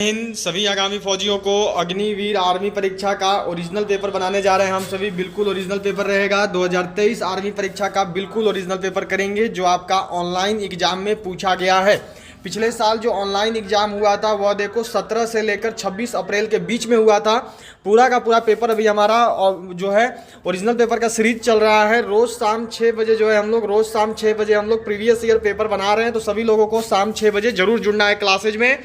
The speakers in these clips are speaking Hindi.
इन सभी आगामी फौजियों को अग्निवीर आर्मी परीक्षा का ओरिजिनल पेपर बनाने जा रहे हैं हम सभी। बिल्कुल ओरिजिनल पेपर रहेगा। 2023 आर्मी परीक्षा का बिल्कुल ओरिजिनल पेपर करेंगे जो आपका ऑनलाइन एग्जाम में पूछा गया है। पिछले साल जो ऑनलाइन एग्जाम हुआ था वह देखो 17 से लेकर 26 अप्रैल के बीच में हुआ था। पूरा का पूरा पेपर अभी हमारा जो है ओरिजिनल पेपर का सीरीज चल रहा है। रोज़ शाम 6 बजे जो है हम लोग प्रीवियस ईयर पेपर बना रहे हैं। तो सभी लोगों को शाम 6 बजे जरूर जुड़ना है क्लासेज में।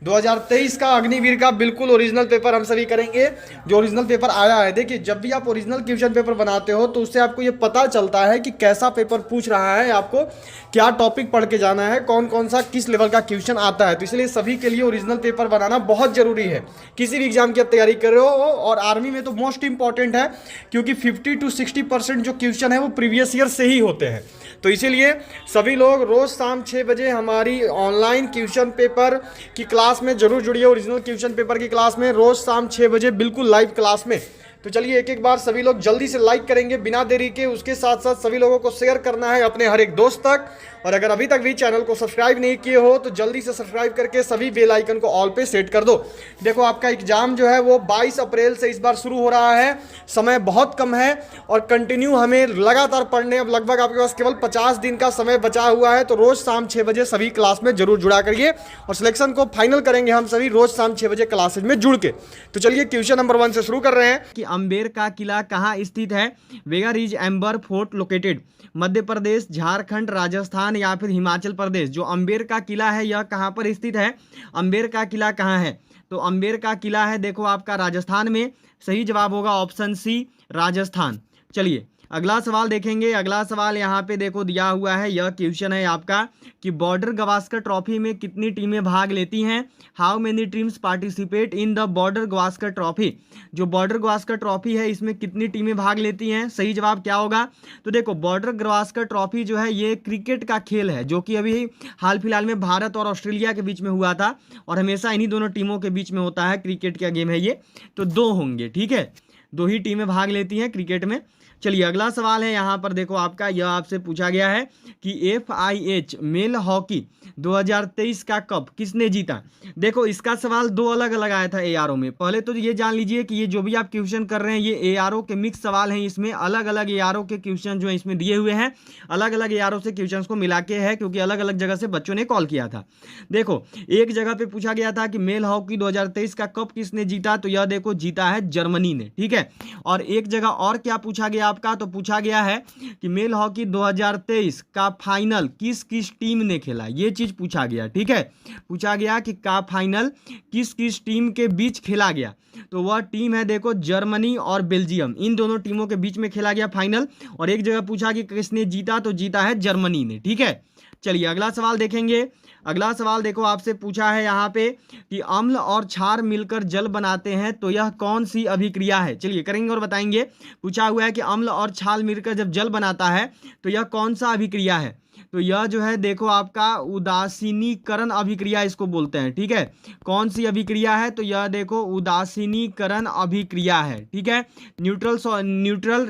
2023 का अग्निवीर का बिल्कुल ओरिजिनल पेपर हम सभी करेंगे। जो ओरिजिनल पेपर आया है, देखिए जब भी आप ओरिजिनल क्वेश्चन पेपर बनाते हो तो उससे आपको ये पता चलता है कि कैसा पेपर पूछ रहा है, आपको क्या टॉपिक पढ़ के जाना है, कौन कौन सा किस लेवल का क्वेश्चन आता है। तो इसलिए सभी के लिए ओरिजिनल पेपर बनाना बहुत ज़रूरी है। किसी भी एग्जाम की आप तैयारी कर रहे हो, और आर्मी में तो मोस्ट इंपॉर्टेंट है क्योंकि 50 to 60% जो क्वेश्चन है वो प्रीवियस ईयर से ही होते हैं। तो इसीलिए सभी लोग रोज़ शाम 6 बजे हमारी ऑनलाइन क्वेश्चन पेपर की क्लास में जरूर जुड़िए। ओरिजिनल क्वेश्चन पेपर की क्लास में रोज़ शाम 6 बजे बिल्कुल लाइव क्लास में। तो चलिए एक एक बार सभी लोग जल्दी से लाइक करेंगे बिना देरी के। उसके साथ साथ सभी लोगों को शेयर करना है अपने हर एक दोस्त तक। और अगर अभी तक भी चैनल को सब्सक्राइब नहीं किए हो तो जल्दी से सब्सक्राइब करके सभी बेल आइकन को ऑल पे सेट कर दो। देखो आपका एग्जाम जो है वो 22 अप्रैल से इस बार शुरू हो रहा है। समय बहुत कम है और कंटिन्यू हमें लगातार पढ़ने, अब लगभग आपके पास केवल 50 दिन का समय बचा हुआ है। तो रोज़ शाम 6 बजे सभी क्लास में जरूर जुड़ा करिए और सिलेक्शन को फाइनल करेंगे हम सभी रोज़ शाम 6 बजे क्लासेज में जुड़ के। तो चलिए क्वेश्चन नंबर 1 से शुरू कर रहे हैं कि अम्बेर का किला कहाँ स्थित है। Where is Amber fort located? Madhya Pradesh, Jharkhand, Rajasthan या फिर हिमाचल प्रदेश। जो अम्बेर का किला है यह कहाँ पर स्थित है? अम्बेर का किला कहाँ है? तो अम्बेर का किला है देखो आपका राजस्थान में। सही जवाब होगा ऑप्शन सी, राजस्थान। चलिए अगला सवाल देखेंगे। अगला सवाल यहाँ पे देखो दिया हुआ है। यह क्वेश्चन है आपका कि बॉर्डर गावस्कर ट्रॉफी में कितनी टीमें भाग लेती हैं? How many teams participate in the border Gavaskar trophy? जो बॉर्डर गावस्कर ट्रॉफी है इसमें कितनी टीमें भाग लेती हैं? सही जवाब क्या होगा? तो देखो बॉर्डर गावस्कर ट्रॉफी जो है ये क्रिकेट का खेल है जो कि अभी हाल फिलहाल में भारत और ऑस्ट्रेलिया के बीच में हुआ था और हमेशा इन्हीं दोनों टीमों के बीच में होता है। क्रिकेट का गेम है ये। तो 2 होंगे, ठीक है, 2 ही टीमें भाग लेती हैं क्रिकेट में। चलिए अगला सवाल है यहाँ पर देखो आपका, यह आपसे पूछा गया है कि FIH मेल हॉकी 2023 का कप किसने जीता? देखो इसका सवाल 2 अलग अलग आया था ARO में। पहले तो ये जान लीजिए कि ये जो भी आप क्वेश्चन कर रहे हैं ये ARO के मिक्स सवाल हैं। इसमें अलग अलग ARO के क्वेश्चन जो है इसमें दिए हुए हैं, अलग अलग ARO से क्वेश्चन को मिला के है क्योंकि अलग अलग जगह से बच्चों ने कॉल किया था। देखो एक जगह पे पूछा गया था कि मेल हॉकी 2023 का कप किसने जीता, तो यह देखो जीता है जर्मनी ने, ठीक है। और एक जगह और क्या पूछा गया आपका, तो पूछा गया है कि मेल हॉकी 2023 का फाइनल किस किस टीम ने खेला, ये चीज पूछा गया, ठीक है। पूछा गया कि का फाइनल किस किस टीम के बीच खेला गया, तो वह टीम है देखो जर्मनी और बेल्जियम, इन दोनों टीमों के बीच में खेला गया फाइनल। और एक जगह पूछा कि किसने जीता, तो जीता है जर्मनी ने, ठीक है। चलिए अगला सवाल देखेंगे। अगला सवाल देखो आपसे पूछा है यहाँ पे कि अम्ल और क्षार मिलकर जल बनाते हैं तो यह कौन सी अभिक्रिया है? चलिए करेंगे और बताएंगे। पूछा हुआ है कि अम्ल और क्षार मिलकर जब जल बनाता है तो यह कौन सा अभिक्रिया है? तो यह जो है देखो आपका उदासीनीकरण अभिक्रिया इसको बोलते हैं, ठीक है। कौन सी अभिक्रिया है? तो यह देखो उदासीनीकरण अभिक्रिया है, ठीक है। न्यूट्रल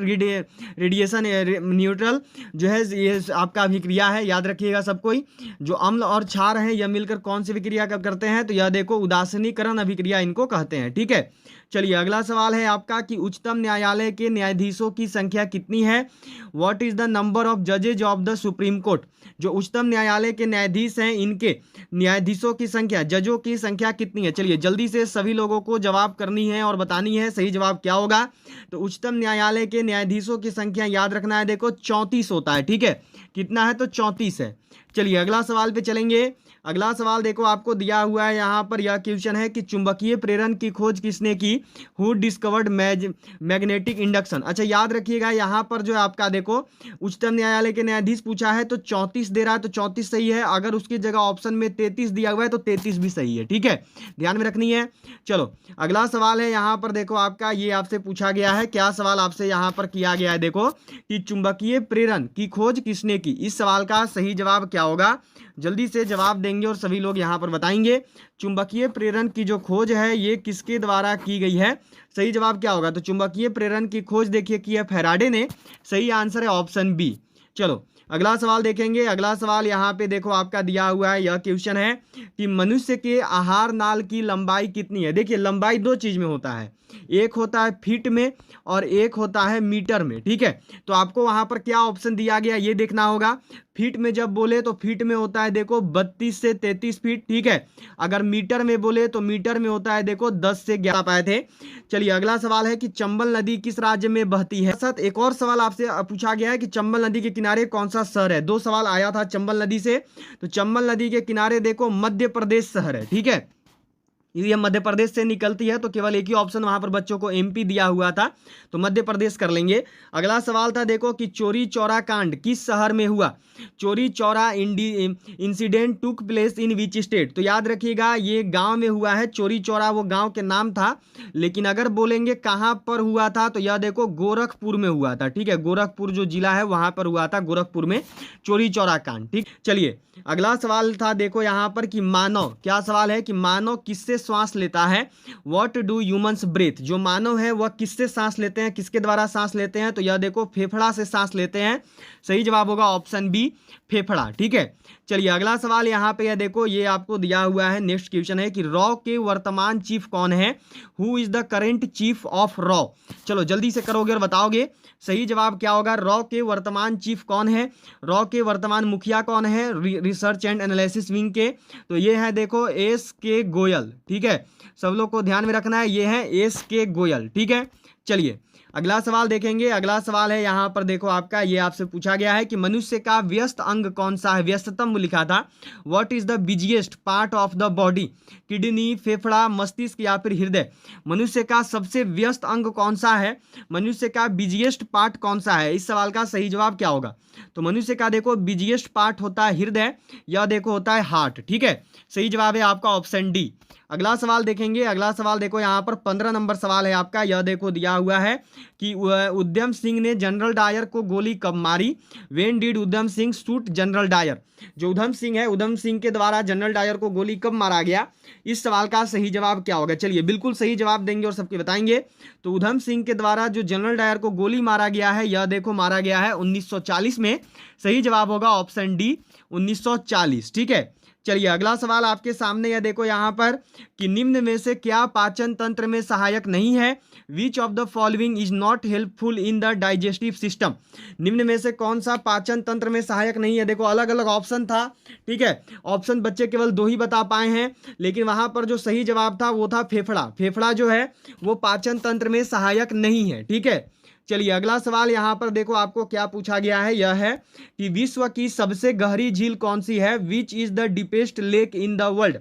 रेडिएशन न्यूट्रल जो है ये आपका अभिक्रिया है, याद रखिएगा सब कोई। जो अम्ल और क्षार हैं यह मिलकर कौन सी अभिक्रिया करते हैं, तो यह देखो उदासीनीकरण अभिक्रिया इनको कहते हैं, ठीक है। चलिए अगला सवाल है आपका कि उच्चतम न्यायालय के न्यायाधीशों की संख्या कितनी है? What is the number of जजेज ऑफ द सुप्रीम कोर्ट? जो उच्चतम न्यायालय के न्यायाधीश हैं इनके न्यायाधीशों की संख्या, जजों की संख्या कितनी है? चलिए जल्दी से सभी लोगों को जवाब करनी है और बतानी है सही जवाब क्या होगा। तो उच्चतम न्यायालय के न्यायाधीशों की संख्या याद रखना है देखो 34 होता है, ठीक है। कितना है? तो 34 है। चलिए अगला सवाल पे चलेंगे। अगला सवाल देखो आपको दिया हुआ है यहाँ पर। यह क्वेश्चन है कि चुंबकीय प्रेरण की खोज किसने की? Who discovered magnetic induction? अच्छा याद रखिएगा यहाँ पर जो है आपका देखो उच्चतम न्यायालय के न्यायाधीश पूछा है तो 34 दे रहा है, तो 34 सही है। अगर उसकी जगह ऑप्शन में 33 दिया हुआ है तो 33 भी सही है, ठीक है, ध्यान में रखनी है। चलो अगला सवाल है यहाँ पर देखो आपका, ये आपसे पूछा गया है। क्या सवाल आपसे यहाँ पर किया गया है देखो कि चुंबकीय प्रेरण की खोज किसने की? इस सवाल का सही जवाब क्या होगा? जल्दी से जवाब देंगे और सभी लोग यहाँ पर बताएंगे। चुंबकीय प्रेरण की जो खोज है ये किसके द्वारा की गई है? सही जवाब क्या होगा? तो चुंबकीय प्रेरण की खोज देखिए की है फैराडे ने। सही आंसर है ऑप्शन बी। चलो अगला सवाल देखेंगे। अगला सवाल यहाँ पे देखो आपका दिया हुआ है, यह क्वेश्चन है कि मनुष्य के आहार नाल की लंबाई कितनी है। देखिए लंबाई दो चीज में होता है, एक होता है फीट में और एक होता है मीटर में, ठीक है। तो आपको वहां पर क्या ऑप्शन दिया गया ये देखना होगा। फीट में जब बोले तो फीट में होता है देखो 32 से 33 फीट, ठीक है। अगर मीटर में बोले तो मीटर में होता है देखो 10 से 11 पाए थे। चलिए अगला सवाल है कि चंबल नदी किस राज्य में बहती है। साथ एक और सवाल आपसे पूछा गया है कि चंबल नदी के किनारे कौन सा शहर है। दो सवाल आया था चंबल नदी से, तो चंबल नदी के किनारे देखो मध्य प्रदेश शहर है, ठीक है। ये मध्य प्रदेश से निकलती है, तो केवल एक ही ऑप्शन वहां पर बच्चों को एमपी दिया हुआ था, तो मध्य प्रदेश कर लेंगे। अगला सवाल था देखो कि चोरी चौरा कांड किस शहर में हुआ। चोरी Chaura incident took place in which state. तो याद रखिएगा ये गांव में हुआ है, चोरी चौरा वो गांव के नाम था, लेकिन अगर बोलेंगे कहां पर हुआ था तो यह देखो गोरखपुर में हुआ था, ठीक है। गोरखपुर जो जिला है वहां पर हुआ था, गोरखपुर में चोरी चौरा कांड, ठीक। चलिए अगला सवाल था देखो यहाँ पर कि मानव, क्या सवाल है कि मानव किससे श्वास लेता है। What do humans breathe. जो मानव है वह किससे सांस लेते हैं, किसके द्वारा सांस लेते हैं, तो यह देखो फेफड़ा से सांस लेते हैं। सही जवाब होगा ऑप्शन बी फेफड़ा, ठीक है। चलिए अगला सवाल यहाँ पे यह देखो, ये आपको दिया हुआ है, नेक्स्ट क्वेश्चन है कि रॉ के वर्तमान चीफ कौन है। Who is the current chief of raw. चलो जल्दी से करोगे और बताओगे सही जवाब क्या होगा। रॉ के वर्तमान चीफ कौन है, रॉ के वर्तमान मुखिया कौन है रिसर्च एंड एनालिसिस विंग के, तो ये है देखो एस के गोयल, ठीक है। सब लोग को ध्यान में रखना है, ये है एस के गोयल, ठीक है। चलिए अगला सवाल देखेंगे। अगला सवाल है यहाँ पर देखो आपका, ये आपसे पूछा गया है कि मनुष्य का व्यस्त अंग कौन सा है। व्यस्ततम लिखा था। What is the busiest part of the body. Kidney, फेफड़ा, मस्तिष्क या फिर हृदय। मनुष्य का सबसे व्यस्त अंग कौन सा है, मनुष्य का बिजिएस्ट पार्ट कौन सा है। इस सवाल का सही जवाब क्या होगा। तो मनुष्य का देखो बिजिएस्ट पार्ट होता है हृदय, या देखो होता है हार्ट, ठीक है। सही जवाब है आपका ऑप्शन डी। अगला सवाल देखेंगे। अगला सवाल देखो यहाँ पर 15 नंबर सवाल है आपका, यह देखो दिया हुआ है कि उधम सिंह ने जनरल डायर को गोली कब मारी। When did Udham Singh shoot general Dyer. जो उधम सिंह है, उधम सिंह के द्वारा जनरल डायर को गोली कब मारा गया। इस सवाल का सही जवाब क्या होगा। चलिए बिल्कुल सही जवाब देंगे और सबके बताएंगे। तो उधम सिंह के द्वारा जो जनरल डायर को गोली मारा गया है, यह देखो मारा गया है 1940 में। सही जवाब होगा ऑप्शन डी 1940, ठीक है। चलिए अगला सवाल आपके सामने यह देखो यहाँ पर कि निम्न में से क्या पाचन तंत्र में सहायक नहीं है। Which of the following is not helpful in the digestive system. निम्न में से कौन सा पाचन तंत्र में सहायक नहीं है। देखो अलग अलग ऑप्शन था, ठीक है। ऑप्शन बच्चे केवल दो ही बता पाए हैं, लेकिन वहां पर जो सही जवाब था वो था फेफड़ा। फेफड़ा जो है वो पाचन तंत्र में सहायक नहीं है, ठीक है। चलिए अगला सवाल यहाँ पर देखो आपको क्या पूछा गया है, यह है कि विश्व की सबसे गहरी झील कौन सी है। Which is the deepest lake in the world.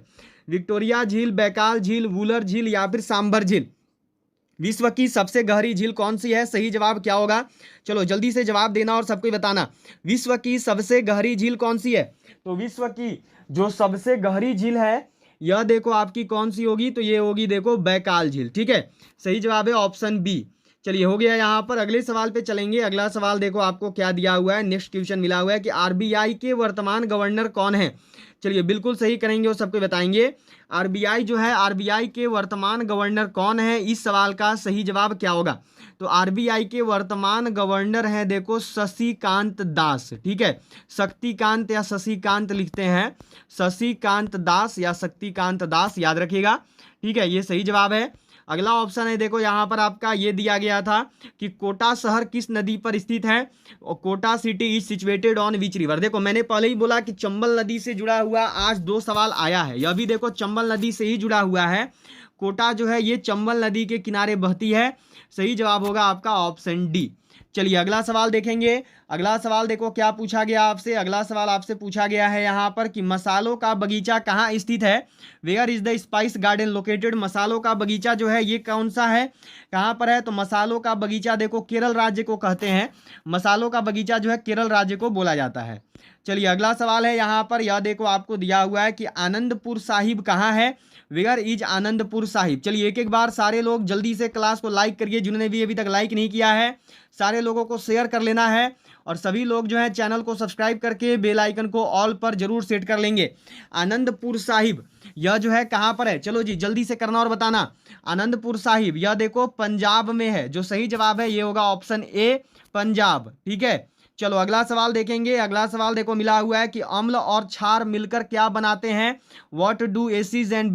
Victoria झील, बैकाल झील, वुलर झील या फिर सांबर झील। विश्व की सबसे गहरी झील कौन सी है, सही जवाब क्या होगा। चलो जल्दी से जवाब देना और सबको बताना। विश्व की सबसे गहरी झील कौन सी है। तो विश्व की जो सबसे गहरी झील है यह देखो आपकी कौन सी होगी, तो ये होगी देखो बैकाल झील, ठीक है। सही जवाब है ऑप्शन बी। चलिए हो गया यहाँ पर। अगले सवाल पे चलेंगे। अगला सवाल देखो आपको क्या दिया हुआ है, नेक्स्ट क्वेश्चन मिला हुआ है कि आरबीआई के वर्तमान गवर्नर कौन है। चलिए बिल्कुल सही करेंगे और सबको बताएंगे। आरबीआई जो है, आरबीआई के वर्तमान गवर्नर कौन है, इस सवाल का सही जवाब क्या होगा। तो आरबीआई के वर्तमान गवर्नर हैं देखो शशिकांत दास, ठीक है। शक्तिकांत या शशिकांत लिखते हैं, शशिकांत दास या शक्तिकांत दास, याद रखिएगा, ठीक है। ये सही जवाब है। अगला ऑप्शन है देखो यहाँ पर आपका, ये दिया गया था कि कोटा शहर किस नदी पर स्थित है। और Kota city is situated on which river. देखो मैंने पहले ही बोला कि चंबल नदी से जुड़ा हुआ आज दो सवाल आया है, यह भी देखो चंबल नदी से ही जुड़ा हुआ है। कोटा जो है ये चंबल नदी के किनारे बहती है। सही जवाब होगा आपका ऑप्शन डी। चलिए अगला सवाल देखेंगे। अगला सवाल देखो क्या पूछा गया आपसे। अगला सवाल आपसे पूछा गया है यहाँ पर कि मसालों का बगीचा कहाँ स्थित है। Where is the spice garden located. मसालों का बगीचा जो है ये कौन सा है, कहाँ पर है। तो मसालों का बगीचा देखो केरल राज्य को कहते हैं। मसालों का बगीचा जो है केरल राज्य को बोला जाता है। चलिए अगला सवाल है यहाँ पर, यह देखो आपको दिया हुआ है कि आनंदपुर साहिब कहाँ है। Where is Anandpur Sahib. चलिए एक एक बार सारे लोग जल्दी से क्लास को लाइक करिए, जिन्होंने भी अभी तक लाइक नहीं किया है सारे लोगों को शेयर कर लेना है। और सभी लोग जो है चैनल को सब्सक्राइब करके बेल आइकन को ऑल पर जरूर सेट कर लेंगे। आनंदपुर साहिब यह जो है कहाँ पर है, चलो जी जल्दी से करना और बताना। आनंदपुर साहिब यह देखो पंजाब में है। जो सही जवाब है ये होगा ऑप्शन ए पंजाब, ठीक है। चलो अगला सवाल देखेंगे। अगला सवाल देखो मिला हुआ है कि अम्ल और क्षार मिलकर क्या बनाते हैं? What do acid and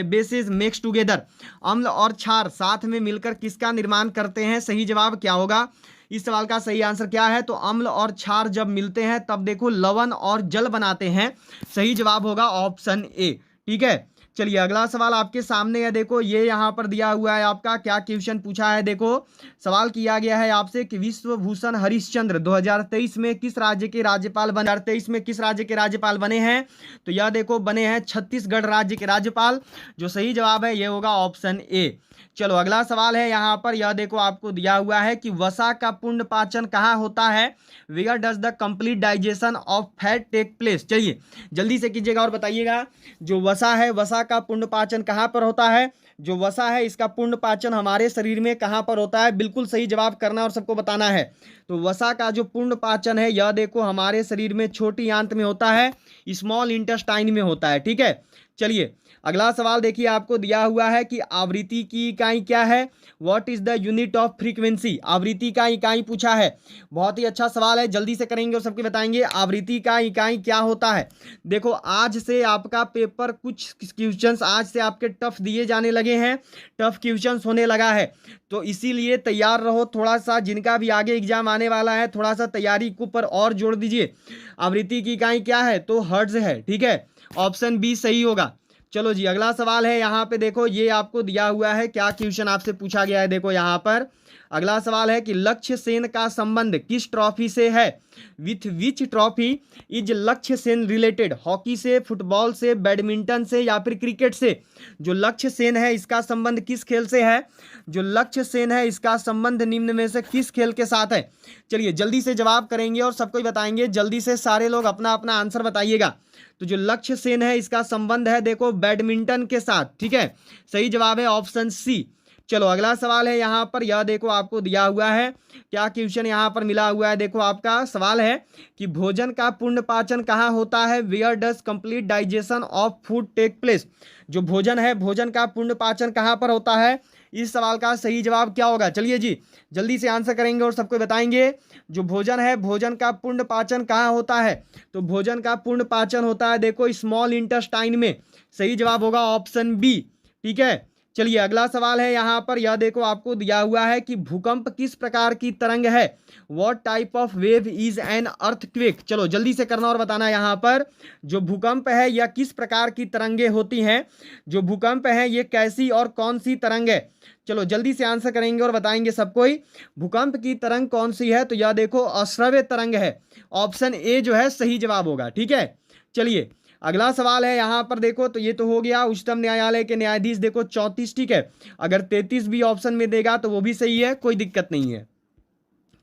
bases mix together? अम्ल और क्षार साथ में मिलकर किसका निर्माण करते हैं? सही जवाब क्या होगा? इस सवाल का सही आंसर क्या है? तो अम्ल और क्षार जब मिलते हैं तब देखो लवण और जल बनाते हैं। सही जवाब होगा ऑप्शन ए। ठीक है, चलिए अगला सवाल आपके सामने है। देखो ये यहाँ पर दिया हुआ है आपका, क्या क्वेश्चन पूछा है? देखो सवाल किया गया है आपसे कि विश्व भूषण हरिश्चंद्र 2023 में किस राज्य के राज्यपाल बने? 2023 में किस राज्य के राज्यपाल बने हैं? तो यह देखो बने हैं छत्तीसगढ़ राज्य के राज्यपाल। जो सही जवाब है ये होगा ऑप्शन ए। चलो अगला सवाल है यहाँ पर, यह देखो आपको दिया हुआ है कि वसा का पूर्ण पाचन कहाँ होता है? Where does the complete digestion of fat take place? चलिए जल्दी से कीजिएगा और बताइएगा। जो वसा है, वसा का पूर्ण पाचन कहाँ पर होता है? जो वसा है इसका पूर्ण पाचन हमारे शरीर में कहाँ पर होता है? बिल्कुल सही जवाब करना और सबको बताना है। तो वसा का जो पूर्ण पाचन है यह देखो हमारे शरीर में छोटी आंत में होता है, स्मॉल इंटेस्टाइन में होता है। ठीक है, चलिए अगला सवाल देखिए आपको दिया हुआ है कि आवृत्ति की इकाई क्या है? What is the unit of frequency? आवृत्ति का इकाई पूछा है। बहुत ही अच्छा सवाल है, जल्दी से करेंगे और सबके बताएंगे आवृत्ति का इकाई क्या होता है। देखो आज से आपका पेपर, कुछ क्वेश्चंस आज से आपके टफ दिए जाने लगे हैं, टफ क्वेश्चंस होने लगा है, तो इसीलिए तैयार रहो थोड़ा सा। जिनका भी आगे एग्जाम आने वाला है थोड़ा सा तैयारी के ऊपर और जोड़ दीजिए। आवृत्ति की इकाई क्या है? तो हर्ट्ज है। ठीक है, ऑप्शन बी सही होगा। चलो जी अगला सवाल है यहाँ पे, देखो ये आपको दिया हुआ है, क्या क्वेश्चन आपसे पूछा गया है। देखो यहाँ पर अगला सवाल है कि लक्ष्य सेन का संबंध किस ट्रॉफी से है? विथ विच ट्रॉफी इज लक्ष्य सेन रिलेटेड? हॉकी से, फुटबॉल से, बैडमिंटन से या फिर क्रिकेट से? जो लक्ष्य सेन है इसका संबंध किस खेल से है? जो लक्ष्य सेन है इसका संबंध निम्न में से किस खेल के साथ है? चलिए जल्दी से जवाब करेंगे और सबको बताएंगे। जल्दी से सारे लोग अपना अपना आंसर बताइएगा। तो जो लक्ष्य सेन है इसका संबंध है देखो बैडमिंटन के साथ। ठीक है, सही जवाब है ऑप्शन सी। चलो अगला सवाल है यहाँ पर, यह देखो आपको दिया हुआ है, क्या क्वेश्चन यहाँ पर मिला हुआ है। देखो आपका सवाल है कि भोजन का पूर्ण पाचन कहाँ होता है? Where does complete digestion of food take place? जो भोजन है, भोजन का पूर्ण पाचन कहाँ पर होता है? इस सवाल का सही जवाब क्या होगा? चलिए जी जल्दी से आंसर करेंगे और सबको बताएंगे। जो भोजन है, भोजन का पूर्ण पाचन कहाँ होता है? तो भोजन का पूर्ण पाचन होता है देखो स्मॉल इंटेस्टाइन में। सही जवाब होगा ऑप्शन बी। ठीक है, चलिए अगला सवाल है यहाँ पर, यह देखो आपको दिया हुआ है कि भूकंप किस प्रकार की तरंग है? What type of wave is an earthquake? चलो जल्दी से करना और बताना यहाँ पर। जो भूकंप है यह किस प्रकार की तरंगे होती हैं? जो भूकंप है ये कैसी और कौन सी तरंग है? चलो जल्दी से आंसर करेंगे और बताएंगे सबको ही। भूकंप की तरंग कौन सी है? तो यह देखो अश्रव्य तरंग है। ऑप्शन ए जो है सही जवाब होगा। ठीक है, चलिए अगला सवाल है यहाँ पर, देखो तो ये तो हो गया उच्चतम न्यायालय के न्यायाधीश देखो 34। ठीक है, अगर 33 भी ऑप्शन में देगा तो वो भी सही है, कोई दिक्कत नहीं है।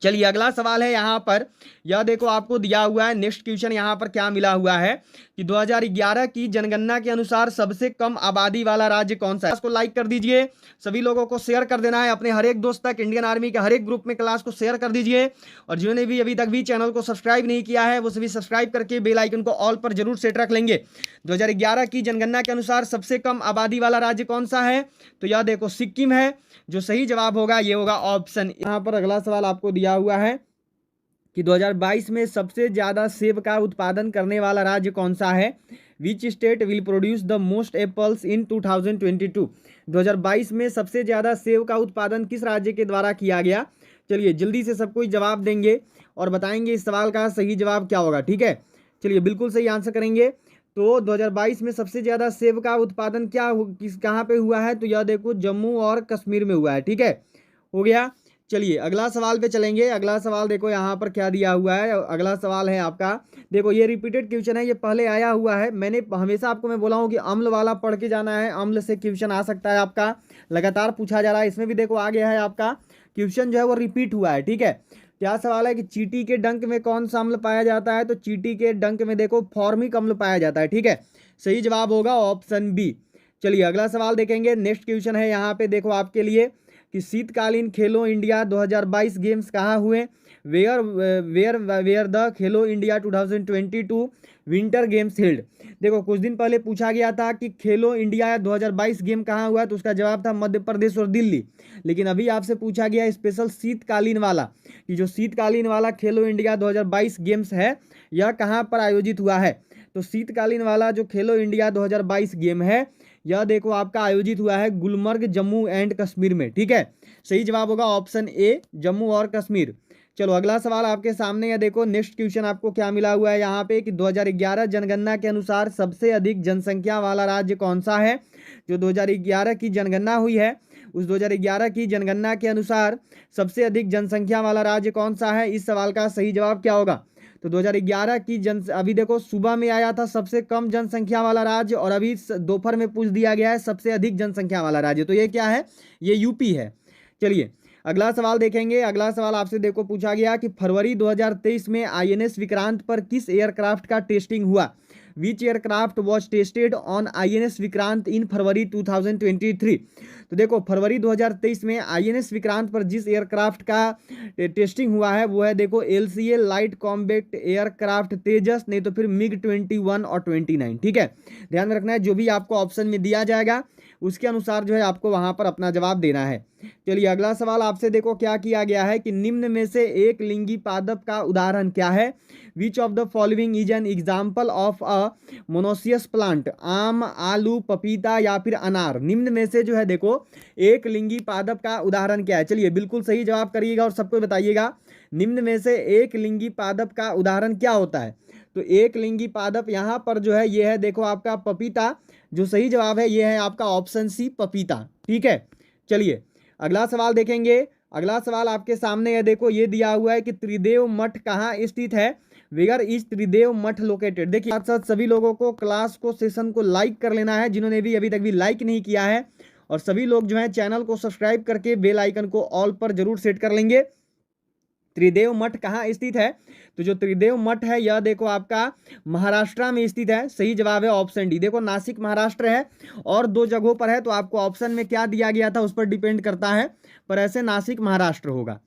चलिए अगला सवाल है यहाँ पर, यह देखो आपको दिया हुआ है। नेक्स्ट क्वेश्चन यहाँ पर क्या मिला हुआ है कि 2011 की जनगणना के अनुसार सबसे कम आबादी वाला राज्य कौन सा है? इसको लाइक कर दीजिए, सभी लोगों को शेयर कर देना है अपने हर एक दोस्त तक। इंडियन आर्मी के हर एक ग्रुप में क्लास को शेयर कर दीजिए, और जिन्होंने भी अभी तक भी चैनल को सब्सक्राइब नहीं किया है वो सभी सब्सक्राइब करके बेल आइकन को ऑल पर जरूर सेट रख लेंगे। 2011 की जनगणना के अनुसार सबसे कम आबादी वाला राज्य कौन सा है? तो यह देखो सिक्किम है। जो सही जवाब होगा ये होगा ऑप्शन। यहाँ पर अगला सवाल आपको दिया हुआ है कि 2022 में सबसे ज़्यादा सेब का उत्पादन करने वाला राज्य कौन सा है? Which state will produce the most apples in 2022? 2022 में सबसे ज़्यादा सेब का उत्पादन किस राज्य के द्वारा किया गया? चलिए जल्दी से सबको जवाब देंगे और बताएंगे इस सवाल का सही जवाब क्या होगा। ठीक है, चलिए बिल्कुल सही आंसर करेंगे। तो 2022 में सबसे ज़्यादा सेब का उत्पादन कहाँ पे हुआ है? तो यह देखो जम्मू और कश्मीर में हुआ है। ठीक है, हो गया। चलिए अगला सवाल पे चलेंगे। अगला सवाल देखो यहाँ पर क्या दिया हुआ है। अगला सवाल है आपका, देखो ये रिपीटेड क्वेश्चन है, ये पहले आया हुआ है। मैंने हमेशा आपको मैं बोला हूँ कि अम्ल वाला पढ़ के जाना है, अम्ल से क्वेश्चन आ सकता है आपका, लगातार पूछा जा रहा है। इसमें भी देखो आ गया है आपका क्वेश्चन जो है वो रिपीट हुआ है। ठीक है, क्या सवाल है कि चींटी के डंक में कौन सा अम्ल पाया जाता है? तो चींटी के डंक में देखो फॉर्मिक अम्ल पाया जाता है। ठीक है, सही जवाब होगा ऑप्शन बी। चलिए अगला सवाल देखेंगे। नेक्स्ट क्वेश्चन है यहाँ पे देखो आपके लिए कि शीतकालीन खेलो इंडिया 2022 गेम्स कहाँ हुए, where where where the Khelo India 2022 winter games held. देखो कुछ दिन पहले पूछा गया था कि खेलो इंडिया 2022 गेम कहाँ हुआ, तो उसका जवाब था मध्य प्रदेश और दिल्ली। लेकिन अभी आपसे पूछा गया स्पेशल शीतकालीन वाला, कि जो शीतकालीन वाला खेलो इंडिया 2022 गेम्स है यह कहाँ पर आयोजित हुआ है। तो शीतकालीन वाला जो खेलो इंडिया 2022 गेम है यह देखो आपका आयोजित हुआ है गुलमर्ग जम्मू एंड कश्मीर में। ठीक है, सही जवाब होगा ऑप्शन ए जम्मू और कश्मीर। चलो अगला सवाल आपके सामने है, देखो नेक्स्ट क्वेश्चन आपको क्या मिला हुआ है यहाँ पे कि 2011 जनगणना के अनुसार सबसे अधिक जनसंख्या वाला राज्य कौन सा है। जो 2011 की जनगणना हुई है उस 2011 की जनगणना के अनुसार सबसे अधिक जनसंख्या वाला राज्य कौन सा है, इस सवाल का सही जवाब क्या होगा। तो 2011 की अभी देखो सुबह में आया था सबसे कम जनसंख्या वाला राज्य, और अभी दोपहर में पूछ दिया गया है सबसे अधिक जनसंख्या वाला राज्य, तो ये क्या है, ये यूपी है। चलिए अगला सवाल देखेंगे। अगला सवाल आपसे देखो पूछा गया कि फरवरी 2023 में आईएनएस विक्रांत पर किस एयरक्राफ्ट का टेस्टिंग हुआ। Which aircraft was tested on INS Vikrant in February 2023। तो देखो फरवरी 2023 में आईएनएस विक्रांत पर जिस एयरक्राफ्ट का टेस्टिंग हुआ है वो है देखो एलसीए लाइट कॉम्बैक्ट एयरक्राफ्ट तेजस, नहीं तो फिर मिग 21 और 29। ठीक है, ध्यान में रखना है जो भी आपको ऑप्शन में दिया जाएगा उसके अनुसार जो है आपको वहां पर अपना जवाब देना है। चलिए अगला सवाल आपसे देखो क्या किया गया है कि निम्न में से एक लिंगी पादप का उदाहरण क्या है। Which of the following is an example of a monoecious plant. आम, आलू, पपीता या फिर अनार, निम्न में से जो है देखो एक लिंगी पादप का उदाहरण क्या है। चलिए बिल्कुल सही जवाब करिएगा और सबको बताइएगा निम्न में से एक लिंगी पादप का उदाहरण क्या होता है। तो एक लिंगी पादप यहाँ पर जो है ये है देखो आपका पपीता, जो सही जवाब है ये है आपका ऑप्शन सी पपीता। ठीक है, चलिए अगला सवाल देखेंगे। अगला सवाल आपके सामने है, देखो ये दिया हुआ है कि त्रिदेव मठ कहाँ स्थित है। वेयर इज त्रिदेव मठ लोकेटेड। देखिए साथ साथ सभी लोगों को क्लास को सेशन को लाइक कर लेना है जिन्होंने भी अभी तक भी लाइक नहीं किया है, और सभी लोग जो है चैनल को सब्सक्राइब करके बेल आइकन को ऑल पर जरूर सेट कर लेंगे। त्रिदेव मठ कहाँ स्थित है, तो जो त्रिदेव मठ है यह देखो आपका महाराष्ट्र में स्थित है। सही जवाब है ऑप्शन डी। देखो नासिक महाराष्ट्र है और दो जगहों पर है, तो आपको ऑप्शन में क्या दिया गया था उस पर डिपेंड करता है, पर ऐसे नासिक महाराष्ट्र होगा।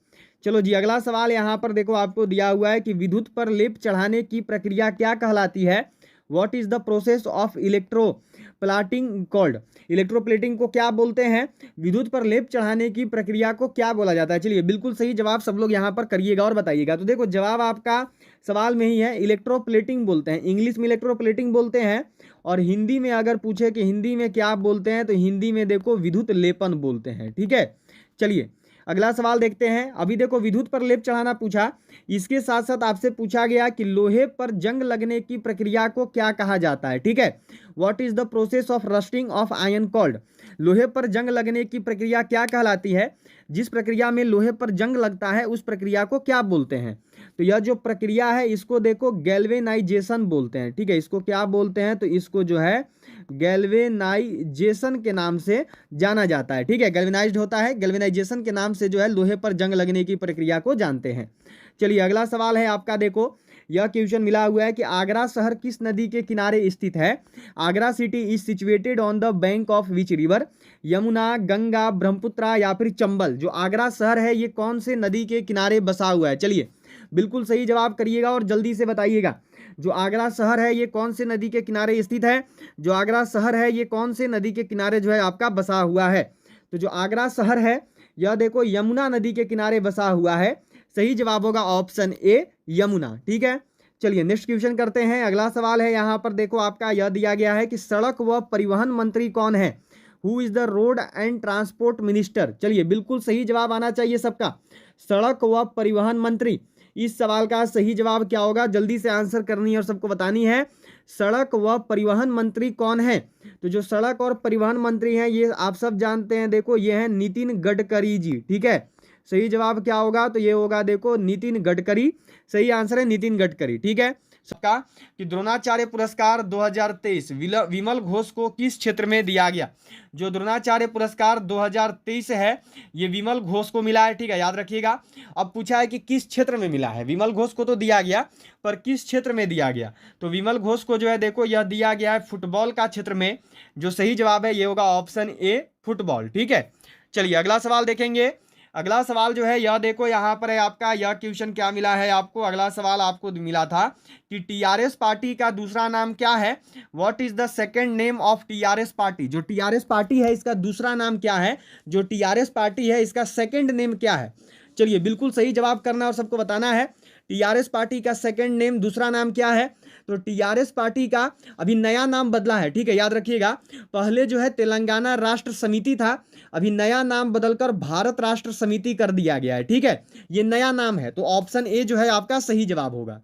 चलो जी अगला सवाल यहाँ पर देखो आपको दिया हुआ है कि विद्युत पर लेप चढ़ाने की प्रक्रिया क्या कहलाती है। What is the process of electroplating called. Electroplating को क्या बोलते हैं, विद्युत पर लेप चढ़ाने की प्रक्रिया को क्या बोला जाता है। चलिए बिल्कुल सही जवाब सब लोग यहाँ पर करिएगा और बताइएगा। तो देखो जवाब आपका सवाल में ही है, इलेक्ट्रोप्लेटिंग बोलते हैं। इंग्लिश में इलेक्ट्रोप्लेटिंग बोलते हैं, और हिंदी में अगर पूछे कि हिंदी में क्या बोलते हैं तो हिंदी में देखो विद्युत लेपन बोलते हैं। ठीक है, चलिए अगला सवाल देखते हैं। अभी देखो विद्युत पर लेप चढ़ाना पूछा, इसके साथ साथ आपसे पूछा गया कि लोहे पर जंग लगने की प्रक्रिया को क्या कहा जाता है। ठीक है, what is the process of rusting of iron called. लोहे पर जंग लगने की प्रक्रिया क्या कहलाती है, जिस प्रक्रिया में लोहे पर जंग लगता है उस प्रक्रिया को क्या बोलते हैं। तो यह जो प्रक्रिया है इसको देखो गैल्वेनाइजेशन बोलते हैं। ठीक है, इसको क्या बोलते हैं, तो इसको जो है गैल्वेनाइजेशन के नाम से जाना जाता है। ठीक है, गैल्वेनाइज्ड होता है, गैल्वेनाइजेशन के नाम से जो है लोहे पर जंग लगने की प्रक्रिया को जानते हैं। चलिए अगला सवाल है आपका, देखो यह क्वेश्चन मिला हुआ है कि आगरा शहर किस नदी के किनारे स्थित है। Agra city is situated on the bank of which river. Yamuna, Ganga, Brahmaputra या फिर चंबल। जो आगरा शहर है ये कौन से नदी के किनारे बसा हुआ है। चलिए बिल्कुल सही जवाब करिएगा और जल्दी से बताइएगा जो आगरा शहर है ये कौन से नदी के किनारे स्थित है। जो आगरा शहर है ये कौन से नदी के किनारे जो है आपका बसा हुआ है। तो जो आगरा शहर है यह देखो यमुना नदी के किनारे बसा हुआ है। सही जवाब होगा ऑप्शन ए यमुना। ठीक है, चलिए नेक्स्ट क्वेश्चन करते हैं। अगला सवाल है यहाँ पर देखो आपका यह दिया गया है कि सड़क व परिवहन मंत्री कौन है। Who is the road and transport minister. चलिए बिल्कुल सही जवाब आना चाहिए सबका, सड़क व परिवहन मंत्री। इस सवाल का सही जवाब क्या होगा, जल्दी से आंसर करनी है और सबको बतानी है। सड़क व परिवहन मंत्री कौन है, तो जो सड़क और परिवहन मंत्री हैं ये आप सब जानते हैं, देखो ये हैं नितिन गडकरी जी। ठीक है, सही जवाब क्या होगा, तो ये होगा देखो नितिन गडकरी। सही आंसर है नितिन गडकरी। ठीक है, सबका कि द्रोणाचार्य पुरस्कार 2023 विमल घोष को किस क्षेत्र में दिया गया। जो द्रोणाचार्य पुरस्कार 2023 है ये विमल घोष को मिला है। ठीक है, याद रखिएगा। अब पूछा है कि किस क्षेत्र में मिला है। विमल घोष को तो दिया गया पर किस क्षेत्र में दिया गया, तो विमल घोष को जो है देखो यह दिया गया है फुटबॉल का क्षेत्र में। जो सही जवाब है ये होगा ऑप्शन ए फुटबॉल। ठीक है, चलिए अगला सवाल देखेंगे। अगला सवाल जो है यह देखो यहाँ पर है आपका, यह क्वेश्चन क्या मिला है आपको। अगला सवाल आपको मिला था कि टीआरएस पार्टी का दूसरा नाम क्या है। What is the second name of TRS party. जो टीआरएस पार्टी है इसका दूसरा नाम क्या है, जो टीआरएस पार्टी है इसका सेकंड नेम क्या है। चलिए बिल्कुल सही जवाब करना और सबको बताना है। टीआरएस पार्टी का सेकंड नेम, दूसरा नाम क्या है। तो टीआरएस पार्टी का अभी नया नाम बदला है, ठीक है, याद रखिएगा। पहले जो है तेलंगाना राष्ट्र समिति था, अभी नया नाम बदलकर भारत राष्ट्र समिति कर दिया गया है, ठीक है, ये नया नाम है। तो ऑप्शन ए जो है आपका सही जवाब होगा।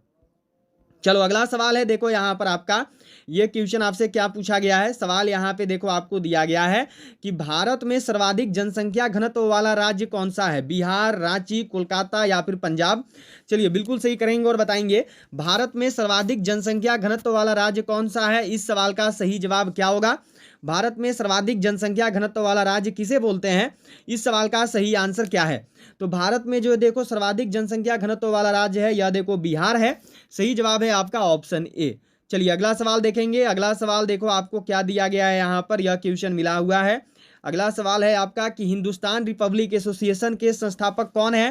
चलो अगला सवाल है, देखो यहाँ पर आपका ये क्वेश्चन आपसे क्या पूछा गया है। सवाल यहाँ पे देखो आपको दिया गया है कि भारत में सर्वाधिक जनसंख्या घनत्व वाला राज्य कौन सा है। बिहार, रांची, कोलकाता या फिर पंजाब। चलिए बिल्कुल सही करेंगे और बताएंगे भारत में सर्वाधिक जनसंख्या घनत्व वाला राज्य कौन सा है। इस सवाल का सही जवाब क्या होगा। भारत में सर्वाधिक जनसंख्या घनत्व वाला राज्य किसे बोलते हैं, इस सवाल का सही आंसर क्या है। तो भारत में जो देखो सर्वाधिक जनसंख्या घनत्व वाला राज्य है, यह देखो बिहार है। सही जवाब है आपका ऑप्शन ए। चलिए अगला सवाल देखेंगे। अगला सवाल देखो आपको क्या दिया गया है यहाँ पर, यह क्वेश्चन मिला हुआ है। अगला सवाल है आपका कि हिंदुस्तान रिपब्लिक एसोसिएशन के संस्थापक कौन है।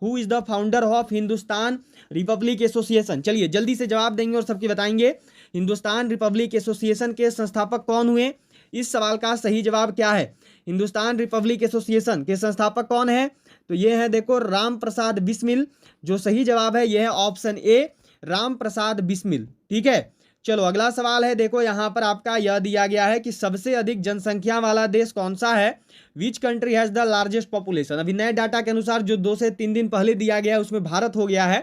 Who is the founder of Hindustan Republic association. चलिए जल्दी से जवाब देंगे और सबकी बताएंगे हिंदुस्तान रिपब्लिक एसोसिएशन के संस्थापक कौन हुए। इस सवाल का सही जवाब क्या है। हिंदुस्तान रिपब्लिक एसोसिएशन के संस्थापक कौन है, तो ये है देखो राम प्रसाद बिस्मिल। जो सही जवाब है यह है ऑप्शन ए, राम प्रसाद बिस्मिल, ठीक है। चलो अगला सवाल है, देखो यहाँ पर आपका यह दिया गया है कि सबसे अधिक जनसंख्या वाला देश कौन सा है। Which country has the largest population. अभी नए डाटा के अनुसार जो 2 से 3 दिन पहले दिया गया है उसमें भारत हो गया है,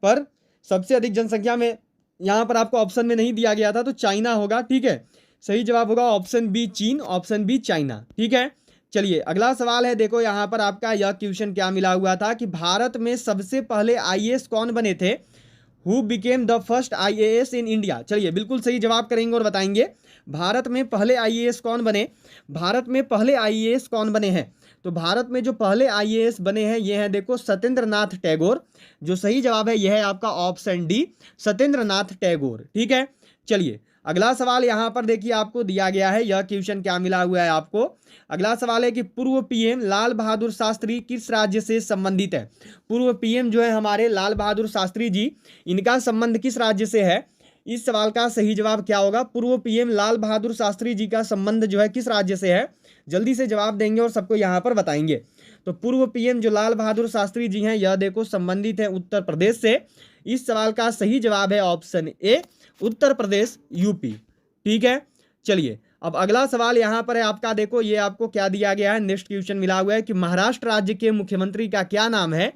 पर सबसे अधिक जनसंख्या में यहाँ पर आपको ऑप्शन में नहीं दिया गया था, तो चाइना होगा, ठीक है। सही जवाब होगा ऑप्शन बी चीन, ऑप्शन बी चाइना, ठीक है। चलिए अगला सवाल है, देखो यहाँ पर आपका यह क्वेश्चन क्या मिला हुआ था कि भारत में सबसे पहले आईएएस कौन बने थे। Who became the first IAS in India. चलिए बिल्कुल सही जवाब करेंगे और बताएंगे भारत में पहले आईएएस कौन बने। भारत में पहले आईएएस कौन बने हैं, तो भारत में जो पहले आईएएस बने हैं ये हैं देखो सत्येंद्र नाथ टैगोर। जो सही जवाब है यह है आपका ऑप्शन डी, सत्येंद्र नाथ टैगोर, ठीक है। चलिए अगला सवाल यहाँ पर देखिए आपको दिया गया है, यह क्वेश्चन क्या मिला हुआ है आपको। अगला सवाल है कि पूर्व पीएम लाल बहादुर शास्त्री किस राज्य से संबंधित है। पूर्व पीएम जो है हमारे लाल बहादुर शास्त्री जी, इनका संबंध किस राज्य से है। इस सवाल का सही जवाब क्या होगा। पूर्व पीएम लाल बहादुर शास्त्री जी का संबंध जो है किस राज्य से है, जल्दी से जवाब देंगे और सबको यहाँ पर बताएंगे। तो पूर्व पीएम जो लाल बहादुर शास्त्री जी हैं यह देखो संबंधित है उत्तर प्रदेश से। इस सवाल का सही जवाब है option A, Uttar Pradesh, UP, ठीक है। चलिए अब अगला सवाल यहाँ पर है आपका, देखो ये आपको क्या दिया गया है, नेक्स्ट क्वेश्चन मिला हुआ है कि महाराष्ट्र राज्य के मुख्यमंत्री का क्या नाम है।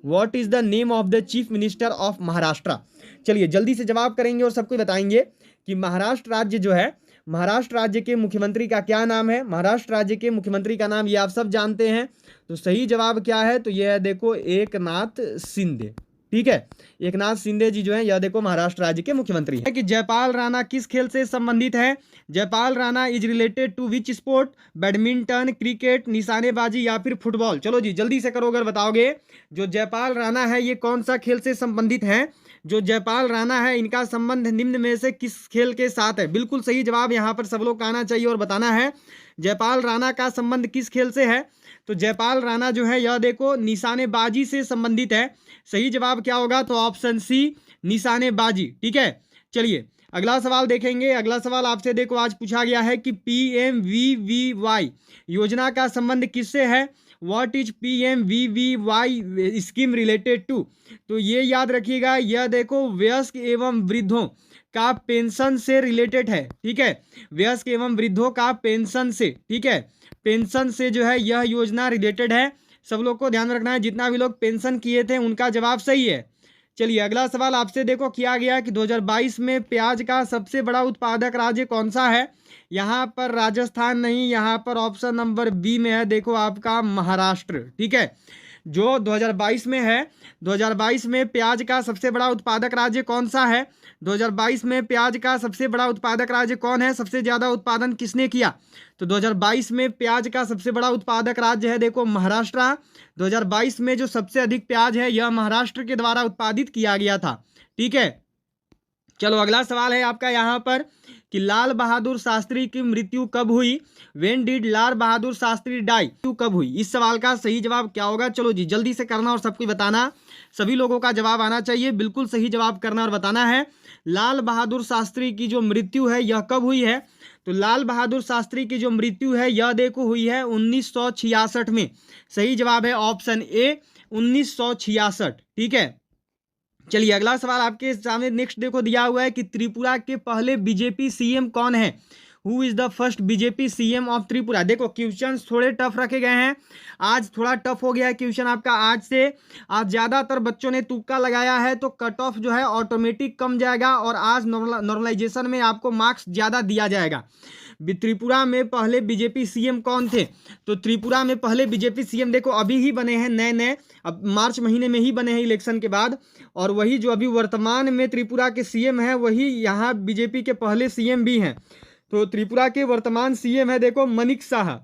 What is the name of the chief minister of Maharashtra. चलिए जल्दी से जवाब करेंगे और सबको बताएंगे कि महाराष्ट्र राज्य जो है, महाराष्ट्र राज्य के मुख्यमंत्री का क्या नाम है। महाराष्ट्र राज्य के मुख्यमंत्री का नाम ये आप सब जानते हैं, तो सही जवाब क्या है, तो यह है देखो एकनाथ शिंदे, ठीक है। एकनाथ शिंदे जी जो है यह देखो महाराष्ट्र राज्य के मुख्यमंत्री हैं। कि जयपाल राणा किस खेल से संबंधित है। Jaipal Rana is related to which sport. Badminton, cricket, निशानेबाजी या फिर फुटबॉल। चलो जी जल्दी से करो अगर बताओगे। जो जयपाल राणा है ये कौन सा खेल से संबंधित है। जो जयपाल राणा है इनका संबंध निम्न में से किस खेल के साथ है। बिल्कुल सही जवाब यहाँ पर सब लोग का आना चाहिए और बताना है जयपाल राणा का संबंध किस खेल से है। तो जयपाल राणा जो है यह देखो निशानेबाजी से संबंधित है। सही जवाब क्या होगा, तो ऑप्शन सी, निशानेबाजी, ठीक है। चलिए अगला सवाल देखेंगे। अगला सवाल आपसे देखो आज पूछा गया है कि PMVVY योजना का संबंध किससे है। What is PMVVY scheme related to. तो ये याद रखिएगा, यह देखो वयस्क एवं वृद्धों का पेंशन से रिलेटेड है, ठीक है। वयस्क एवं वृद्धों का पेंशन से, ठीक है, पेंशन से जो है यह योजना रिलेटेड है। सब लोग को ध्यान रखना है, जितना भी लोग पेंशन किए थे उनका जवाब सही है। चलिए अगला सवाल आपसे देखो किया गया कि 2022 में प्याज का सबसे बड़ा उत्पादक राज्य कौन सा है। यहाँ पर राजस्थान नहीं, यहाँ पर ऑप्शन नंबर बी में है देखो आपका महाराष्ट्र, ठीक है। जो 2022 में है, 2022 में प्याज का सबसे बड़ा उत्पादक राज्य कौन सा है। 2022 में प्याज का सबसे बड़ा उत्पादक राज्य कौन है, सबसे ज़्यादा उत्पादन किसने किया। तो 2022 में प्याज का सबसे बड़ा उत्पादक राज्य है देखो महाराष्ट्र। 2022 में जो सबसे अधिक प्याज है यह महाराष्ट्र के द्वारा उत्पादित किया गया था, ठीक है। चलो अगला सवाल है आपका यहाँ पर कि लाल बहादुर शास्त्री की मृत्यु कब हुई। When did Lal Bahadur Shastri die, कब हुई। इस सवाल का सही जवाब क्या होगा, चलो जी जल्दी से करना और सबको बताना, सभी लोगों का जवाब आना चाहिए, बिल्कुल सही जवाब करना और बताना है। लाल बहादुर शास्त्री की जो मृत्यु है यह कब हुई है, तो लाल बहादुर शास्त्री की जो मृत्यु है यह देखो हुई है 1966 में। सही जवाब है ऑप्शन ए 1966, ठीक है। चलिए अगला सवाल आपके सामने नेक्स्ट देखो दिया हुआ है कि त्रिपुरा के पहले बीजेपी सीएम कौन है। Who is the first BJP CM of Tripura. देखो क्वेश्चन थोड़े टफ रखे गए हैं, आज थोड़ा टफ हो गया है क्वेश्चन आपका। आज ज़्यादातर बच्चों ने तुक्का लगाया है तो कट ऑफ जो है ऑटोमेटिक कम जाएगा और आज नॉर्मलाइजेशन में आपको मार्क्स ज़्यादा दिया जाएगा। त्रिपुरा में पहले बीजेपी सीएम कौन थे, तो त्रिपुरा में पहले बीजेपी सीएम देखो अभी ही बने हैं, नए नए, अब मार्च महीने में ही बने हैं इलेक्शन के बाद, और वही जो अभी वर्तमान में त्रिपुरा के सीएम हैं वही यहाँ बीजेपी के पहले सीएम भी हैं। तो त्रिपुरा के वर्तमान सीएम है देखो मनीष शाह,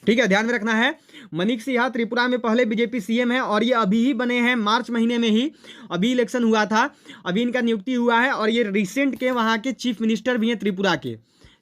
ठीक है, ध्यान में रखना है। मनीष शाह त्रिपुरा में पहले बीजेपी सीएम है और ये अभी ही बने हैं, मार्च महीने में ही अभी इलेक्शन हुआ था, अभी इनका नियुक्ति हुआ है और ये रिसेंट के वहाँ के चीफ मिनिस्टर भी हैं त्रिपुरा के।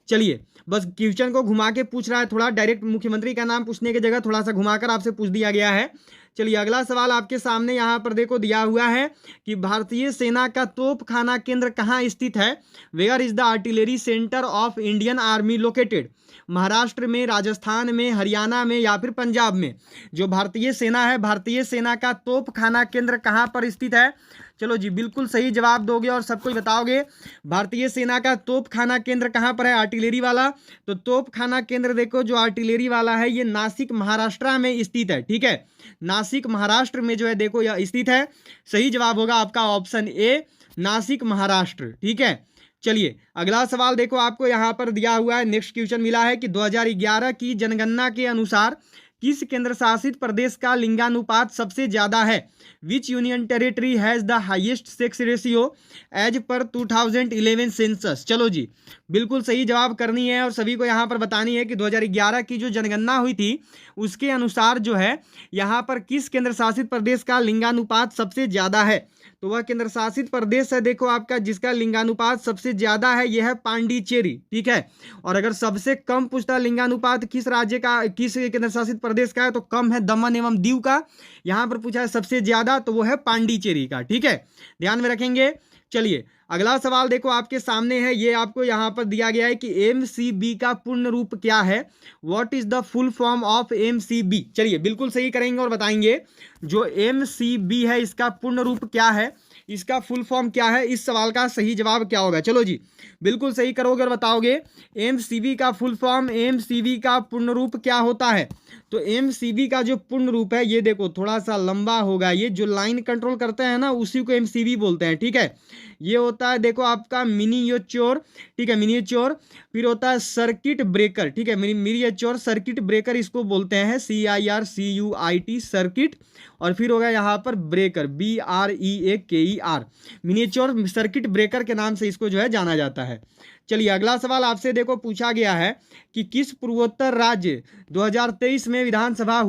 चलिए बस क्वेश्चन को घुमा के पूछ रहा है, थोड़ा डायरेक्ट मुख्यमंत्री का नाम पूछने की जगह थोड़ा सा घुमाकर आपसे पूछ दिया गया है। चलिए अगला सवाल आपके सामने यहाँ पर देखो दिया हुआ है कि भारतीय सेना का तोपखाना केंद्र कहाँ स्थित है। Where is the artillery centre of Indian army located. Maharashtra में, राजस्थान में, हरियाणा में या फिर पंजाब में जो भारतीय सेना है, भारतीय सेना का तोपखाना केंद्र कहाँ पर स्थित है। चलो जी बिल्कुल सही जवाब दोगे और सबको बताओगे भारतीय सेना का तोपखाना केंद्र कहाँ पर है, आर्टिलरी वाला। तो तोपखाना केंद्र देखो जो आर्टिलरी वाला है ये नासिक महाराष्ट्र में स्थित है, ठीक है, नासिक महाराष्ट्र में जो है देखो यह स्थित है। सही जवाब होगा आपका ऑप्शन ए नासिक महाराष्ट्र, ठीक है। चलिए अगला सवाल देखो आपको यहाँ पर दिया हुआ है, नेक्स्ट क्वेश्चन मिला है कि 2011 की जनगणना के अनुसार किस केंद्र शासित प्रदेश का लिंगानुपात सबसे ज्यादा है। Which union territory has the highest sex ratio as per 2011 census. चलो जी बिल्कुल सही जवाब करनी है और सभी को यहाँ पर बतानी है कि 2011 की जो जनगणना हुई थी उसके अनुसार जो है यहाँ पर किस केंद्र शासित प्रदेश का लिंगानुपात सबसे ज्यादा है। तो वह केंद्र शासित प्रदेश है देखो आपका जिसका लिंगानुपात सबसे ज्यादा है यह है पांडिचेरी, ठीक है। और अगर सबसे कम पूछता लिंगानुपात किस राज्य का, किस केंद्र शासित प्रदेश का है, तो कम है दमन एवं दीव का। यहाँ पर पूछा है सबसे ज्यादा तो वो है पांडिचेरी का, ठीक है, ध्यान में रखेंगे। चलिए अगला सवाल देखो आपके सामने है, ये आपको यहाँ पर दिया गया है कि एमसीबी का पूर्ण रूप क्या है। What is the full form of MCB. चलिए बिल्कुल सही करेंगे और बताएंगे जो एमसीबी है इसका पूर्ण रूप क्या है, इसका फुल फॉर्म क्या है, इस सवाल का सही जवाब क्या होगा। चलो जी बिल्कुल सही करोगे और बताओगे एमसीबी का फुल फॉर्म, एमसीबी का पूर्ण रूप क्या होता है। तो एमसीबी का जो पूर्ण रूप है ये देखो थोड़ा सा लंबा होगा, ये जो लाइन कंट्रोल करते हैं ना उसी को एमसीबी बोलते हैं, ठीक है। ये होता है देखो आपका मिनिएचर, ठीक है, मिनिएचर। फिर होता है सर्किट ब्रेकर, ठीक है, मिनिएचर सर्किट ब्रेकर इसको बोलते हैं, CIRCUIT सर्किट। और फिर होगा यहाँ पर breaker, BREAKER, miniature circuit breaker के नाम से इसको जो है जाना जाता है। चलिए अगला सवाल आपसे देखो पूछा गया है कि किस पूर्वोत्तर राज्य 2023 में विधानसभा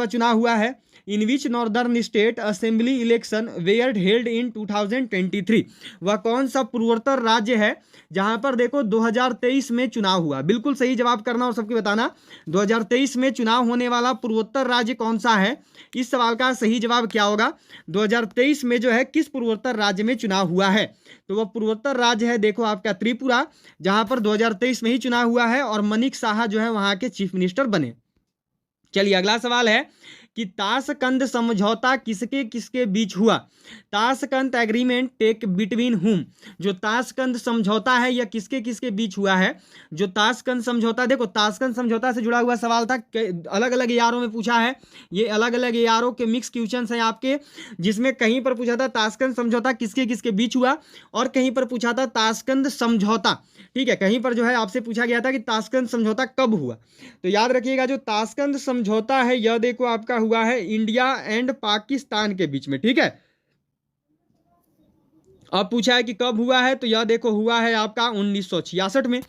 चुनाव हुआ है। In which northern state assembly election were held in 2023। वह कौन सा पूर्वोत्तर राज्य है जहां पर देखो 2023 में चुनाव हुआ। बिल्कुल सही जवाब करना और सबको बताना 2023 में चुनाव होने वाला पूर्वोत्तर राज्य कौन सा है। इस सवाल का सही जवाब क्या होगा, 2023 में जो है किस पूर्वोत्तर राज्य में चुनाव हुआ है। तो वह पूर्वोत्तर राज्य है देखो आपका त्रिपुरा, जहां पर 2023 में ही चुनाव हुआ है और मनीष शाह जो है वहां के चीफ मिनिस्टर बने। चलिए अगला सवाल है कि ताशकंद समझौता किसके किसके बीच हुआ। ताशकंद एग्रीमेंट टेक बिटवीन हुम। जो ताशकंद समझौता है यह किसके किसके बीच हुआ है। जो ताशकंद समझौता, देखो ताशकंद समझौता से जुड़ा हुआ सवाल था, अलग अलग यारों में पूछा है, ये अलग अलग यारों के मिक्स क्वेश्चन हैं आपके, जिसमें कहीं पर पूछा था ताशकंद समझौता किसके किसके बीच हुआ और कहीं पर पूछा था ताशकंद समझौता, ठीक है, कहीं पर जो है आपसे पूछा गया था कि ताशकंद समझौता कब हुआ। तो याद रखिएगा जो ताशकंद समझौता है यह देखो आपका हुआ है इंडिया एंड पाकिस्तान के बीच में, ठीक है। अब पूछा है कि कब हुआ है, तो यह देखो हुआ है आपका 1966 में,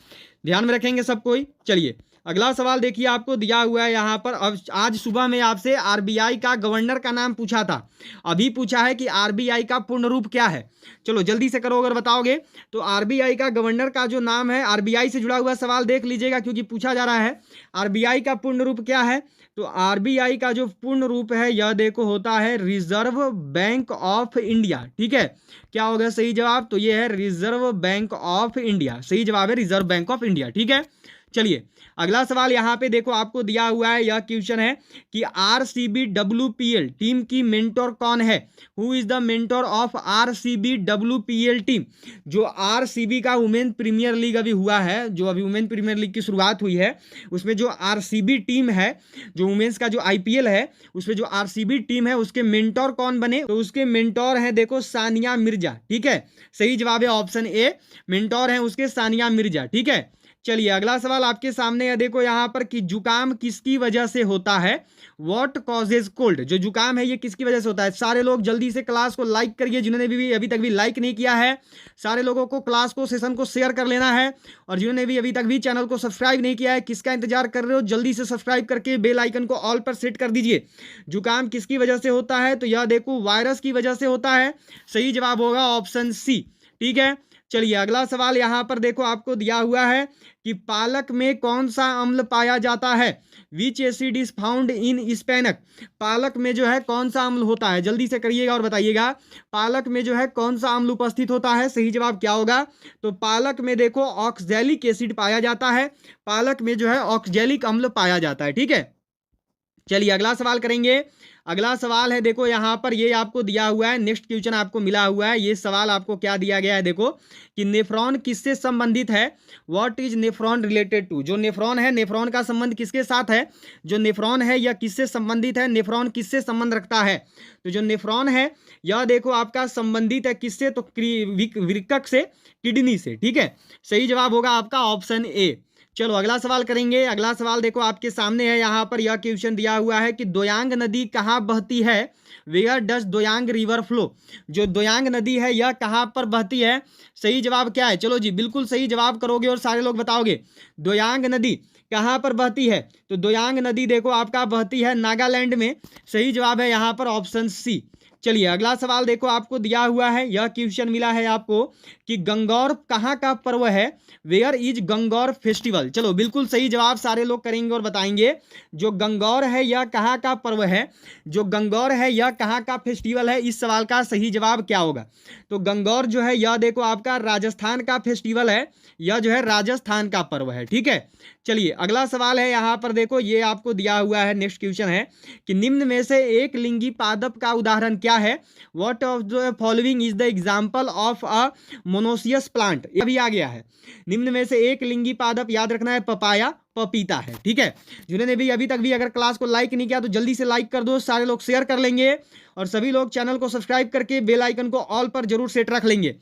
ध्यान में रखेंगे सब कोई। चलिए अगला सवाल देखिए आपको दिया हुआ है यहाँ पर। अब आज सुबह में आपसे आरबीआई का गवर्नर का नाम पूछा था, अभी पूछा है कि आरबीआई का पूर्ण रूप क्या है। चलो जल्दी से करो अगर बताओगे तो। आरबीआई का गवर्नर का जो नाम है, आरबीआई से जुड़ा हुआ सवाल देख लीजिएगा क्योंकि पूछा जा रहा है। आरबीआई का पूर्ण रूप क्या है? तो आरबीआई का जो पूर्ण रूप है यह देखो होता है रिजर्व बैंक ऑफ इंडिया। ठीक है, क्या होगा सही जवाब? तो ये है रिजर्व बैंक ऑफ इंडिया। सही जवाब है रिजर्व बैंक ऑफ इंडिया। ठीक है, चलिए अगला सवाल यहाँ पे देखो आपको दिया हुआ है। यह क्वेश्चन है कि आरसीबी डब्ल्यूपीएल टीम की मेंटोर कौन है? Who is the mentor of RCB WPL team? जो आरसीबी का वुमेन प्रीमियर लीग अभी हुआ है, जो अभी वुमेन प्रीमियर लीग की शुरुआत हुई है, उसमें जो आरसीबी टीम है, जो वुमेन्स का जो आईपीएल है, उसमें जो आरसीबी टीम है उसके मेंटोर कौन बने? तो उसके मेंटोर है देखो सानिया मिर्जा। ठीक है, सही जवाब है ऑप्शन ए, मेंटोर है उसके सानिया मिर्जा। ठीक है, चलिए अगला सवाल आपके सामने है देखो यहाँ पर कि जुकाम किसकी वजह से होता है? What causes cold? जो जुकाम है ये किसकी वजह से होता है? सारे लोग जल्दी से क्लास को लाइक करिए, जिन्होंने भी अभी तक भी लाइक नहीं किया है सारे लोगों को क्लास को, सेशन को शेयर कर लेना है। और जिन्होंने भी अभी तक भी चैनल को सब्सक्राइब नहीं किया है, किसका इंतजार कर रहे हो? जल्दी से सब्सक्राइब करके बेल आइकन को ऑल पर सेट कर दीजिए। जुकाम किसकी वजह से होता है? तो यह देखो वायरस की वजह से होता है। सही जवाब होगा ऑप्शन सी। ठीक है, चलिए अगला सवाल यहाँ पर देखो आपको दिया हुआ है कि पालक में कौन सा अम्ल पाया जाता है? Which acid is found in spinach? पालक में जो है कौन सा अम्ल होता है? जल्दी से करिएगा और बताइएगा पालक में जो है कौन सा अम्ल उपस्थित होता है? सही जवाब क्या होगा? तो पालक में देखो ऑक्सैलिक एसिड पाया जाता है। पालक में जो है ऑक्सैलिक अम्ल पाया जाता है। ठीक है, चलिए अगला सवाल करेंगे। अगला सवाल है देखो यहाँ पर, ये आपको दिया हुआ है, नेक्स्ट क्वेश्चन आपको मिला हुआ है। ये सवाल आपको क्या दिया गया है देखो कि नेफ्रॉन किससे संबंधित है? What is nephron related to? जो नेफ्रॉन है, नेफ्रॉन का संबंध किसके साथ है? जो नेफ्रॉन है यह किससे संबंधित है? नेफ्रॉन किससे संबंध रखता है? तो जो नेफ्रॉन है यह देखो आपका संबंधित है किससे? तो वृक्क से, किडनी से। ठीक है, सही जवाब होगा आपका ऑप्शन ए। चलो अगला सवाल करेंगे। अगला सवाल देखो आपके सामने है यहाँ पर, यह क्वेश्चन दिया हुआ है कि दोयांग नदी कहाँ बहती है? Where does Doyang river flow? जो दोयांग नदी है यह कहाँ पर बहती है? सही जवाब क्या है? चलो जी बिल्कुल सही जवाब करोगे और सारे लोग बताओगे। दोयांग नदी कहाँ पर बहती है? तो दोयांग नदी देखो आपका बहती है नागालैंड में। सही जवाब है यहाँ पर ऑप्शन सी। चलिए अगला सवाल देखो आपको दिया हुआ है। यह क्वेश्चन मिला है आपको कि गंगौर कहाँ का पर्व है? Where is Gangaur festival? चलो बिल्कुल सही जवाब सारे लोग करेंगे और बताएंगे। जो गंगौर है यह कहाँ का पर्व है? जो गंगौर है यह कहाँ का फेस्टिवल है? इस सवाल का सही जवाब क्या होगा? तो गंगौर जो है यह देखो आपका राजस्थान का फेस्टिवल है, यह जो है राजस्थान का पर्व है। ठीक है, चलिए अगला सवाल है यहाँ पर देखो, ये आपको दिया हुआ है, नेक्स्ट क्वेश्चन है कि निम्न में से एक लिंगी पादप का उदाहरण क्या है? What of the following is the example of a monoecious plant? ये भी आ गया है। निम्न में से एक लिंगी पादप याद रखना है, पपाया, पपीता है। ठीक है, जिन्होंने भी अभी तक भी अगर क्लास को लाइक नहीं किया तो जल्दी से लाइक कर दो, सारे लोग शेयर कर लेंगे और सभी लोग चैनल को सब्सक्राइब करके बेल आइकन को ऑल पर जरूर सेट रख लेंगे।